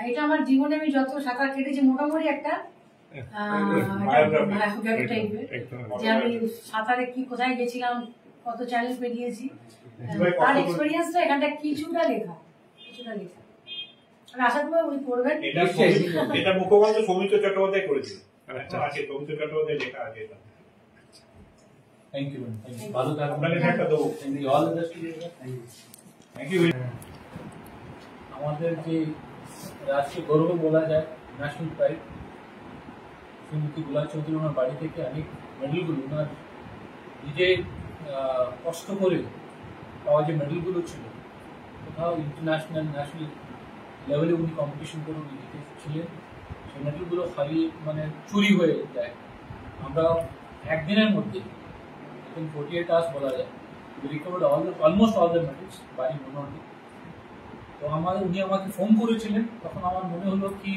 এটা আমার জীবনে আমি যত সাঁতার কেটেছি মোটামুটি একটা টাইপের, যে আমি সাঁতারে কি কোথায় গেছিলাম, কত চ্যালেঞ্জ পেরিয়েছি, তার এক্সপেরিয়েন্সটা এখানটা কিছুটা লেখা। আশা করি উনি পড়বেন। এটা মুখপাত্র সৌমিত্র চট্টোপাধ্যায় করেছিল, আছে সৌমিত্র চট্টোপাধ্যায় লেখা আছে। থ্যাংক ইউ, ভালো থাকবেন। একটা দেবো। All the best. Thank you. আমাদের যে রাষ্ট্রীয় গৌরব বলা যায়, ন্যাশনাল প্রাইড, শ্রীমতী গুলাব চৌধুরী ওনার বাড়ি থেকে অনেক মেডেলগুলো ওনার নিজে কষ্ট করে পাওয়া যে মেডেলগুলো ছিল, কোথাও ইন্টারন্যাশনাল ন্যাশনাল লেভেলে উনি কম্পিটিশন করে উনি জিতেছিলেন। সেই মেডেলগুলো খালি মানে চুরি হয়ে যায়। আমরা একদিনের মধ্যে 48 hours বলা যায় recovered almost all the medals by মোটামুটি। তো উনি আমাকে ফোন করেছিলেন, তখন আমার মনে হলো কি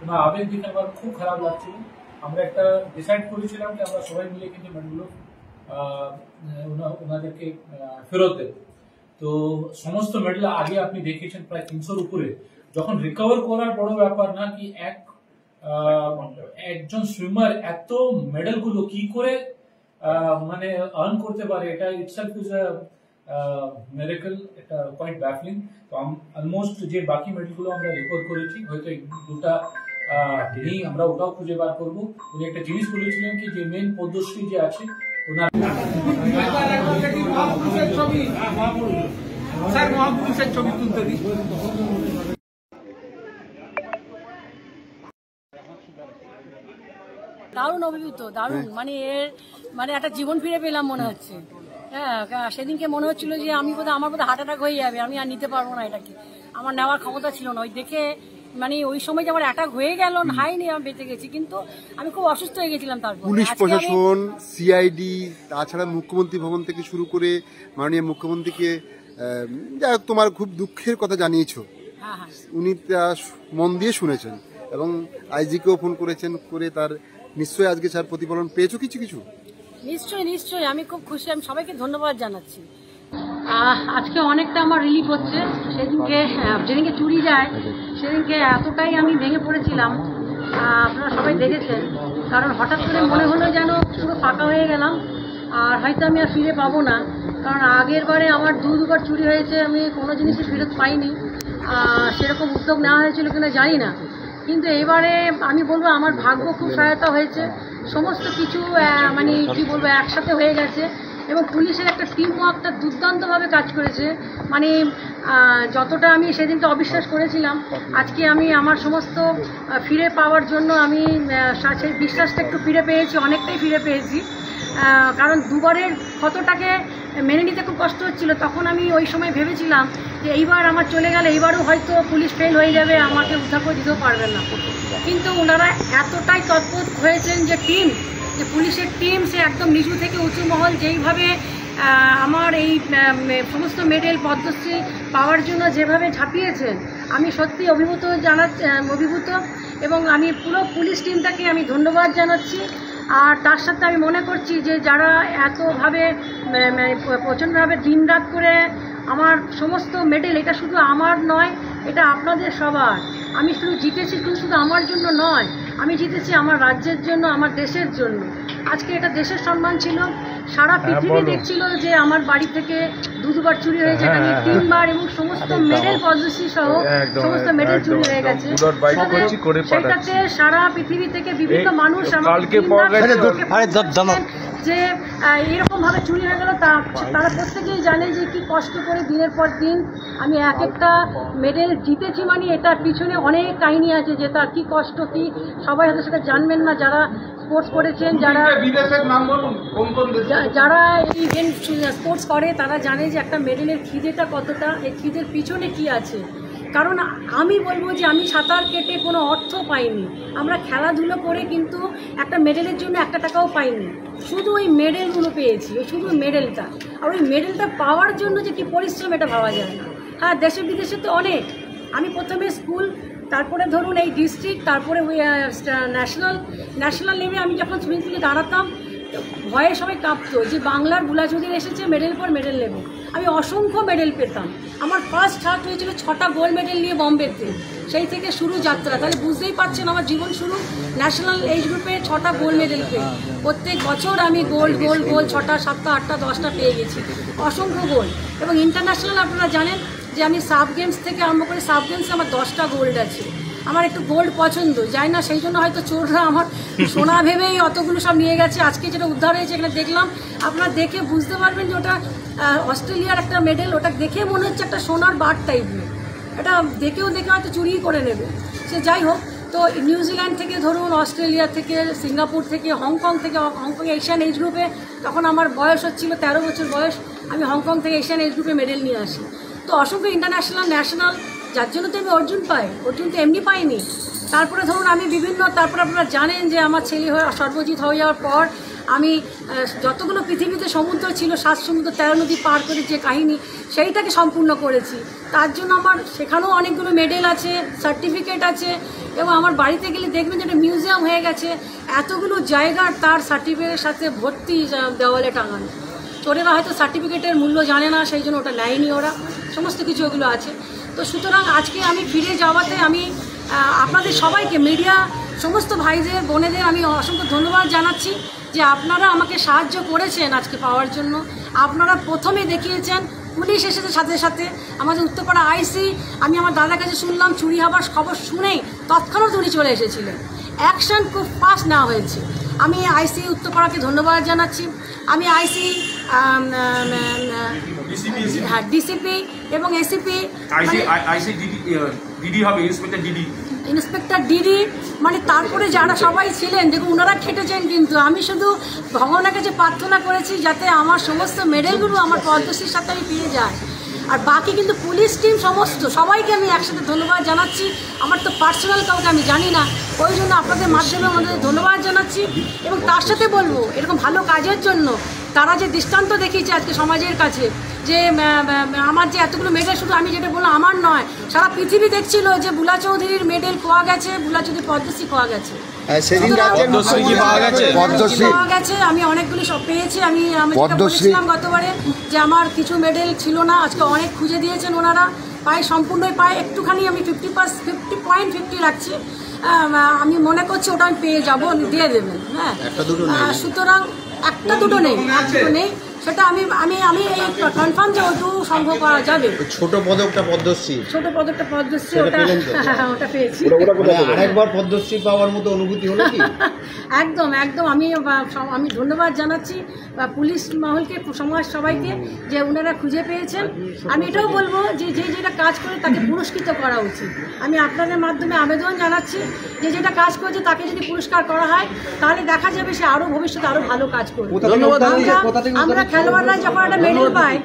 ওনার আবেগ দেখে আমার খুব খারাপ লাগছিল। আমরা একটা ডিসাইড করেছিলাম যে আমরা সবাই মিলে কিন্তু মেডেলগুলো ওনাদেরকে ফেরত দেব। তো সমস্ত মেডেল আগে আপনি দেখিয়েছেন প্রায় 300-র উপরে। যখন রিকভার করার বড় ব্যাপার না, কি একজন সুইমার এত মেডেলগুলো কি করে মানে আর্ন করতে পারে, এটা ইটসেলফ ইজ আ মিরাকল, এটা কোয়াইট ব্যাফলিং। তো অলমোস্ট যে বাকি মেডেলগুলো আমরা রেকর্ড করেছি, হয়তো দুটা নেই, আমরা ওটাও খুঁজে বার করবো। উনি একটা জিনিস বলেছিলেন কি যে মেন পদ্মশ্রী যে আছে ওনার মহাপুরুষের ছবি তুলতে দিই। দারুণ অভিভূত, দারুণ, মানে একটা জীবন ফিরে পেলাম মনে হচ্ছে। হ্যাঁ, সেদিনকে মনে হচ্ছিল যে আমার বোধহয় হার্ট অ্যাটাক হয়ে যাবে, আমি আর নিতে পারবো না এটাকে, আমার নেওয়ার ক্ষমতা ছিল না। ওই দেখে মানে ওই সময় যে আমার অ্যাটাক হয়ে গেল, হাইনি আমি বেঁচে গেছি, কিন্তু আমি খুব অসুস্থ হয়ে গেছিলাম। তারপর পুলিশ প্রশাসন, সিআইডি, তাছাড়া মুখ্যমন্ত্রী ভবন থেকে শুরু করে মাননীয় মুখ্যমন্ত্রীকে তোমার খুব দুঃখের কথা জানিয়েছো। হ্যাঁ হ্যাঁ, উনি মন দিয়ে শুনেছেন এবং আইজিকেও ফোন করেছেন, করে তার নিশ্চয়ই আজকে স্যার প্রতিফলন পেয়েছো কিছু কিছু? নিশ্চয়ই নিশ্চয়ই, আমি খুব খুশি, আমি সবাইকে ধন্যবাদ জানাচ্ছি। আজকে অনেকটা আমার রিলিফ হচ্ছে। যেদিনকে চুরি যায় সেদিনকে এতটাই আমি ভেঙে পড়েছিলাম, আপনারা সবাই দেখেছেন। কারণ হঠাৎ করে মনে হলো যেন পুরো ফাঁকা হয়ে গেলাম, আর হয়তো আমি আর ফিরে পাবো না। কারণ আগের বারে আমার দুবার চুরি হয়েছে, আমি কোনো জিনিসই ফেরত পাইনি। সেরকম উদ্যোগ নেওয়া হয়েছিল কিনা জানি না, কিন্তু এবারে আমি বলবো আমার ভাগ্য খুব সহায়তা হয়েছে। সমস্ত কিছু মানে কি বলবো একসাথে হয়ে গেছে, এবং পুলিশের একটা টিম ওয়ার্কটা দুর্দান্তভাবে কাজ করেছে। মানে যতটা আমি সেদিনকে অবিশ্বাস করেছিলাম, আজকে আমি আমার সমস্ত ফিরে পাওয়ার জন্য আমি সেই বিশ্বাসটা একটু ফিরে পেয়েছি, অনেকটাই ফিরে পেয়েছি। কারণ দুবারের ক্ষতটাকে মেনে নিতে খুব কষ্ট হচ্ছিল। তখন আমি ওই সময় ভেবেছিলাম যে এইবার আমার চলে গেলে এইবারও হয়তো পুলিশ ফেল হয়ে যাবে, আমাকে উদ্ধার করে দিতেও পারবেন না। কিন্তু ওনারা এতটাই তৎপর হয়েছেন যে পুলিশের টিম, সে একদম নিচু থেকে উঁচু মহল যেইভাবে আমার এই সমস্ত মেডেল পদ্মশ্রী পাওয়ার জন্য যেভাবে ঝাঁপিয়েছেন, আমি সত্যি অভিভূত এবং আমি পুরো পুলিশ টিমটাকে আমি ধন্যবাদ জানাচ্ছি। আর তার সাথে আমি মনে করছি যে যারা এতভাবে প্রচণ্ডভাবে দিনরাত করে আমার সমস্ত মেডেল, এটা শুধু আমার নয়, এটা আপনাদের সবার। আমি শুধু জিতেছি শুধু আমার জন্য নয়, আমি জিতেছি আমার রাজ্যের জন্য, আমার দেশের জন্য। আজকে এটা দেশের সম্মান ছিল। সারা পৃথিবী দেখছিল যে আমার বাড়ি থেকে দুবার চুরি হয়েছে, এখানে 3 বার, এবং সমস্ত মেডেল পদ্মশ্রী সহ সমস্ত মেডেল চুরি হয়ে গেছে। সেটাতে সারা পৃথিবী থেকে বিভিন্ন মানুষ যে এরকম ভাবে চুরি হয়ে গেল, তারা প্রত্যেকেই জানে যে কি কষ্ট করে দিনের পর দিন আমি এক একটা মেডেল জিতেছি। মানে এটার পিছনে অনেক কাহিনী আছে, যে তার কি কষ্ট, কি সবাই হয়তো সেটা জানবেন না। যারা স্পোর্টস করেছেন, যারা এই স্পোর্টস করে, তারা জানে যে একটা মেডেলের খিদেটা কতটা, এই খিদের পিছনে কি আছে। কারণ আমি বলবো যে আমি সাঁতার কেটে কোনো অর্থ পাইনি, আমরা খেলাধুলো করে কিন্তু একটা মেডেলের জন্য 1 টাকাও পাইনি, শুধু ওই মেডেলগুলো পেয়েছি, শুধু মেডেলটা। আর ওই মেডেলটা পাওয়ার জন্য যে কি পরিশ্রম, এটা ভাবা যায় না। হ্যাঁ, দেশে বিদেশে তো অনেক, আমি প্রথমে স্কুল, তারপরে ধরুন এই ডিস্ট্রিক্ট, তারপরে ন্যাশনাল লেভেলে আমি যখন সুইমিং পুলে দাঁড়াতাম, ভয়ে সবাই কাঁপতো যে বাংলার বুলা চৌধুরী এসেছে, মেডেল পর মেডেল নেবে। আমি অসংখ্য মেডেল পেতাম। আমার ফার্স্ট হার্ট হয়েছিল 6টা গোল্ড মেডেল নিয়ে বম্বেতে, সেই থেকে শুরু যাত্রা। তাহলে বুঝতেই পারছেন আমার জীবন শুরু ন্যাশনাল এজ গ্রুপে 6টা গোল্ড মেডেল পেয়ে। প্রত্যেক বছর আমি গোল্ড 6টা 7টা 8টা 10টা পেয়ে গেছি, অসংখ্য গোল্ড। এবং ইন্টারন্যাশনাল আপনারা জানেন যে আমি সাব গেমস থেকে আরম্ভ করে সাব গেমসে আমার 10টা গোল্ড আছে। আমার একটু গোল্ড পছন্দ, যাই না সেই জন্য হয়তো চোররা আমার সোনা ভেবেই অতগুলো সব নিয়ে গেছে। আজকে যেটা উদ্ধার হয়েছে এখানে দেখলাম, আপনারা দেখে বুঝতে পারবেন যে ওটা অস্ট্রেলিয়ার একটা মেডেল। ওটা দেখে মনে হচ্ছে একটা সোনার বার টাইপের, এটা দেখে হয়তো চুরি করে নেবে। সে যাই হোক, তো নিউজিল্যান্ড থেকে ধরুন, অস্ট্রেলিয়া থেকে, সিঙ্গাপুর থেকে, হংকং থেকে, হংকং এশিয়ান এজ গ্রুপে তখন আমার বয়স হচ্ছিল 13 বছর বয়স, আমি হংকং থেকে এশিয়ান এজ গ্রুপে মেডেল নিয়ে আসি। তো অসংখ্য ইন্টারন্যাশনাল, ন্যাশনাল, যার জন্য তো আমি অর্জুন পাই। অর্জুন তো এমনি পাইনি। তারপরে ধরুন আমি বিভিন্ন, তারপরে আপনারা জানেন যে আমার ছেলে হয়ে সর্বজিৎ হয়ে যাওয়ার পর আমি যতগুলো পৃথিবীতে সমুদ্র ছিল, 7 সমুদ্র 13 নদী পার করে যে কাহিনী, সেইটাকে সম্পূর্ণ করেছি। তার জন্য আমার সেখানেও অনেকগুলো মেডেল আছে, সার্টিফিকেট আছে। এবং আমার বাড়িতে গেলে দেখবেন যে একটা মিউজিয়াম হয়ে গেছে, এতগুলো জায়গার তার সার্টিফিকেটের সাথে ভর্তি দেওয়ালে টাঙানো। চোরেরা হয়তো সার্টিফিকেটের মূল্য জানে না, সেই জন্য ওটা নেয়নি ওরা, সমস্ত কিছু ওগুলো আছে। তো সুতরাং আজকে আমি ফিরে যাওয়াতে আমি আপনাদের সবাইকে, মিডিয়া সমস্ত ভাইদের বোনেদের আমি অসংখ্য ধন্যবাদ জানাচ্ছি যে আপনারা আমাকে সাহায্য করেছেন আজকে পাওয়ার জন্য। আপনারা প্রথমে দেখিয়েছেন, পুলিশ এসেছে সাথে সাথে। আমাদের উত্তরপাড়া আইসি, আমি আমার দাদার কাছে শুনলাম চুরি হবার খবর শুনেই তৎক্ষণাৎ উনি চলে এসেছিলেন। অ্যাকশন খুব ফাস্ট নেওয়া হয়েছে। আমি আইসি উত্তরপাড়াকে ধন্যবাদ জানাচ্ছি। আমি আইসি, হ্যাঁ, ডিসিপি এবং এসিপি, ইন্সপেক্টর ডিডি, মানে তারপরে যারা সবাই ছিলেন, দেখুন ওনারা খেটেছেন। কিন্তু আমি শুধু ভগবানের কাছে প্রার্থনা করেছি যাতে আমার সমস্ত মেডেলগুলো আমার পদ্মশ্রীর সাথে আমি পেয়ে যাই। আর বাকি কিন্তু পুলিশ টিম সমস্ত সবাইকে আমি একসাথে ধন্যবাদ জানাচ্ছি। আমার তো পার্সোনাল কাউকে আমি জানি না, ওই জন্য আপনাদের মাধ্যমে আমাদের ধন্যবাদ জানাচ্ছি। এবং তার সাথে বলবো, এরকম ভালো কাজের জন্য তারা যে দৃষ্টান্ত দেখিয়েছে আজকে সমাজের কাছে, যে আমার যে এতগুলো মেডেল, শুধু আমি যেটা বললাম আমার নয়, সারা পৃথিবী দেখছিল যে বুলা চৌধুরীর মেডেল পাওয়া গেছে, বুলা চৌধুরী পদ্মশ্রী পাওয়া গেছে। পাওয়া গেছে, আমি অনেকগুলি সব পেয়েছি। আমি বলেছিলাম গতবারে যে আমার কিছু মেডেল ছিল না, আজকে অনেক খুঁজে দিয়েছেন ওনারা। পায়ে সম্পূর্ণই পায়ে একটুখানি আমি 50.50 রাখছি। আমি মনে করছি ওটা আমি পেয়ে যাবো, দিয়ে দেবেন। হ্যাঁ, সুতরাং একটা দুটো নেই, সেটা আমি আমি আমি কনফার্ম যে ওটু সম্ভব করা যাবে। ছোট পদকটা পদ্মশ্রী, ওটা পেয়েছি। আরেকবার পদ্মশ্রী পাওয়ার মতো অনুভূতি হলো কি? একদম একদম। আমি ধন্যবাদ জানাচ্ছি পুলিশ মহলকে, সমাজ সবাইকে, যে ওনারা খুঁজে পেয়েছেন। আমি এটাও বলবো যে যেটা কাজ করে তাকে পুরস্কৃত করা উচিত। আমি আপনাদের মাধ্যমে আবেদন জানাচ্ছি যে যেটা কাজ করেছে তাকে যদি পুরস্কার করা হয়, তাহলে দেখা যাবে সে আরও ভবিষ্যতে আরও ভালো কাজ করবে। আমরা খেলোয়াড়রা যখন একটা মেডেল পাই,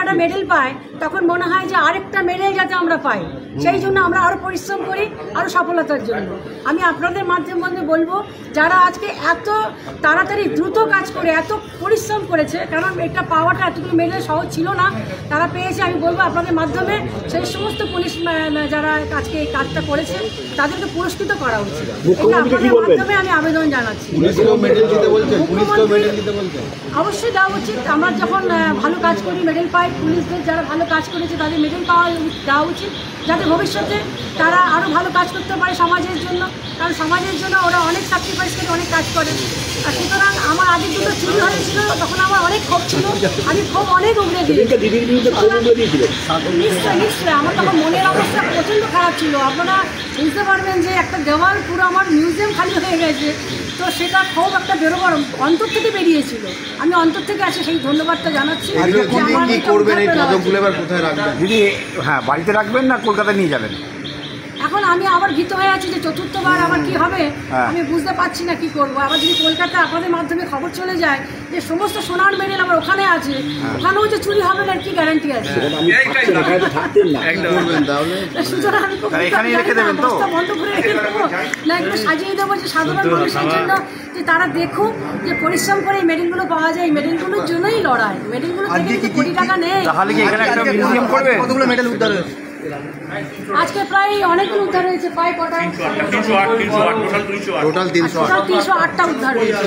একটা মেডেল পাই, তখন মনে হয় যে আরেকটা মেডেল যাতে আমরা পাই, সেই জন্য আমরা আরও পরিশ্রম করি আরও সফলতার জন্য। আমি আপনাদের মাধ্যমে বলবো, যারা আজকে এত তাড়াতাড়ি দ্রুত কাজ করে এত পরিশ্রম করেছে, কারণ এটা পাওয়াটা এতগুলো মেডেল সহজ ছিল না, তারা পেয়েছে। আমি বলবো আপনাদের মাধ্যমে সেই সমস্ত পুলিশ যারা আজকে এই কাজটা করেছে তাদেরকে পুরস্কৃত করা উচিত। এটা আপনাদের মাধ্যমে আমি আবেদন জানাচ্ছি। অবশ্যই দেওয়া উচিত। আমরা যখন ভালো কাজ করি মেডেল পাই, পুলিশদের যারা ভালো কাজ করেছে তাদের মেডেল দেওয়া উচিত, যাতে ভবিষ্যতে তারা আরও ভালো কাজ করতে পারে সমাজের জন্য। কারণ সমাজের জন্য ওরা অনেক স্যাক্রিফাইস করে অনেক কাজ করে। আর সুতরাং আমার আগে দুটো চুরি হয়েছিল, তখন আমার অনেক ক্ষোভ ছিল, আমি ক্ষোভ অনেক উগড়ে দিই। নিশ্চয় আমার তখন মনের অবস্থা প্রচণ্ড খারাপ ছিল। আপনারা বুঝতে পারবেন যে একটা দেওয়াল পুরো আমার মিউজিয়াম খালি হয়ে গেছে। তো সেটা খুব একটা বেরোবার অন্তর থেকে বেরিয়েছিল। আমি অন্তর থেকে আসে সেই ধন্যবাদটা জানাচ্ছি। দিদি, হ্যাঁ, বাড়িতে রাখবেন না কলকাতায় নিয়ে যাবেন? এখন আমি আবার ভীত হয়ে আছি যে চতুর্থবার আবার কি হবে, আমি বুঝতে পারছি না কি করবো। আবার যদি কলকাতা আপনাদের মাধ্যমে খবর চলে যায় যে সমস্ত সোনার মেডেল আবার ওখানে আছে, ওখানেও যে চুরি হবে না কি গ্যারান্টি আছে? সুতরাং আমি বন্ধ করে রেখে দেবো না, একটু সাজিয়ে দেবো যে সাধারণ মানুষের জন্য, যে তারা দেখুক যে পরিশ্রম করে এই মেডেলগুলো পাওয়া যায়। এই মেডেলগুলোর জন্যই লড়াই, মেডেলগুলো থেকে কোটি টাকা নেই। আজকে প্রায় অনেকগুলো উদ্ধার হয়েছে, প্রায় কটা? 308 টোটাল 308 308টা উদ্ধার হয়েছে।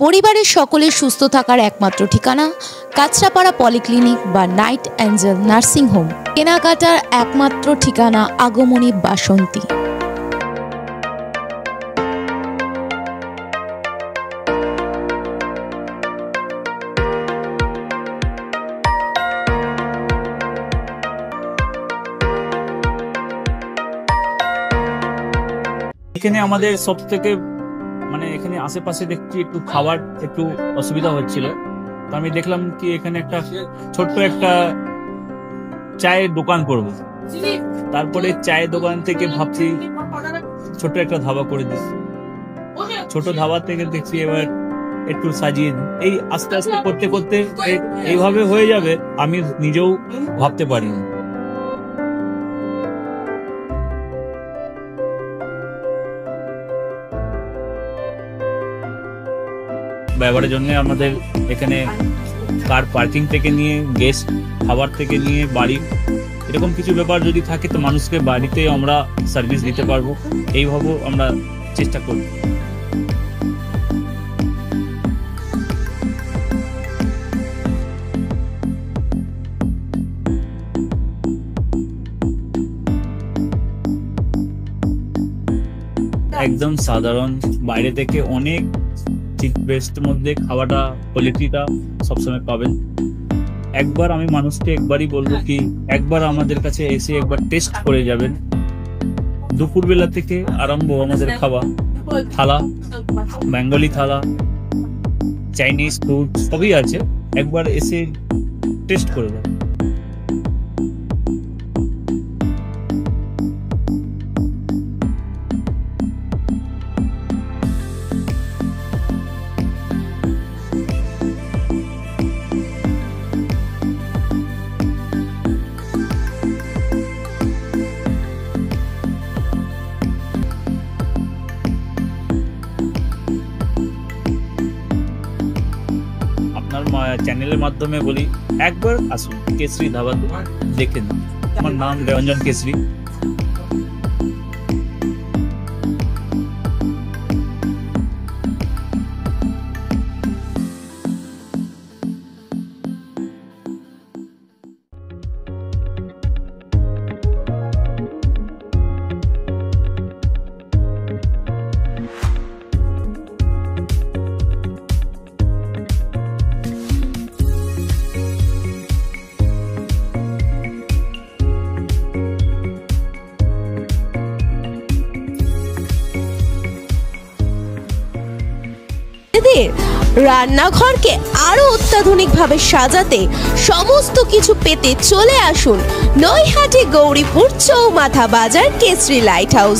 পরিবারের সকলের সুস্থ থাকার একমাত্র ঠিকানা কাঁচরাপাড়া পলিক্লিনিক বা নাইট অ্যাঞ্জেল নার্সিং হোম। কেনাকাটার একমাত্র ঠিকানা আগমনী বাসন্তী। এখানে আমাদের সব থেকে মানে এখানে আশেপাশে দেখছি একটু খাবার একটু অসুবিধা হচ্ছিল, তো আমি দেখলাম কি এখানে একটা ছোট্ট একটা চায়ের দোকান করব। তারপরে চায়ের দোকান থেকে ভাবছি ছোট একটা ধাবা করে দিই। ছোট ধাবা থেকে দেখছি এবার একটু সাজিয়ে দিই। এই আস্তে আস্তে করতে করতে এইভাবে হয়ে যাবে আমি নিজেও ভাবতে পারিনি। ব্যবহারের জন্য আমাদের এখানে কার পার্কিং থেকে নিয়ে গেস্ট খাবার থেকে নিয়ে বাড়ি এরকম কিছু ব্যাপার যদি থাকে তো মানুষকে বাড়িতে আমরা সার্ভিস দিতে পারবো, এইভাবে আমরা চেষ্টা করি। একদম সাধারণ, বাইরে থেকে অনেক চিপ বেস্ট মধ্যে খাওয়াটা কোয়ালিটিটা সবসময় পাবেন। একবার আমি মানুষকে একবারই বলবো কি একবার আমাদের কাছে এসে একবার টেস্ট করে যাবেন। দুপুরবেলা থেকে আরম্ভ আমাদের খাওয়া, থালা, বেঙ্গলি থালা, চাইনিজ ফুড সবই আছে, একবার এসে টেস্ট করে যাবেন। চ্যানেলের মাধ্যমে বলি একবার আসুন কেশরী ধাবাতে দেখেন। আমার নাম রঞ্জন কেশরী। রান্নাঘরকে আরো অত্যাধুনিকভাবে সাজাতে সমস্ত কিছু পেতে চলে আসুন নৈহাটি গৌরীপুর চৌমাথা বাজার কেশরী লাইট হাউস।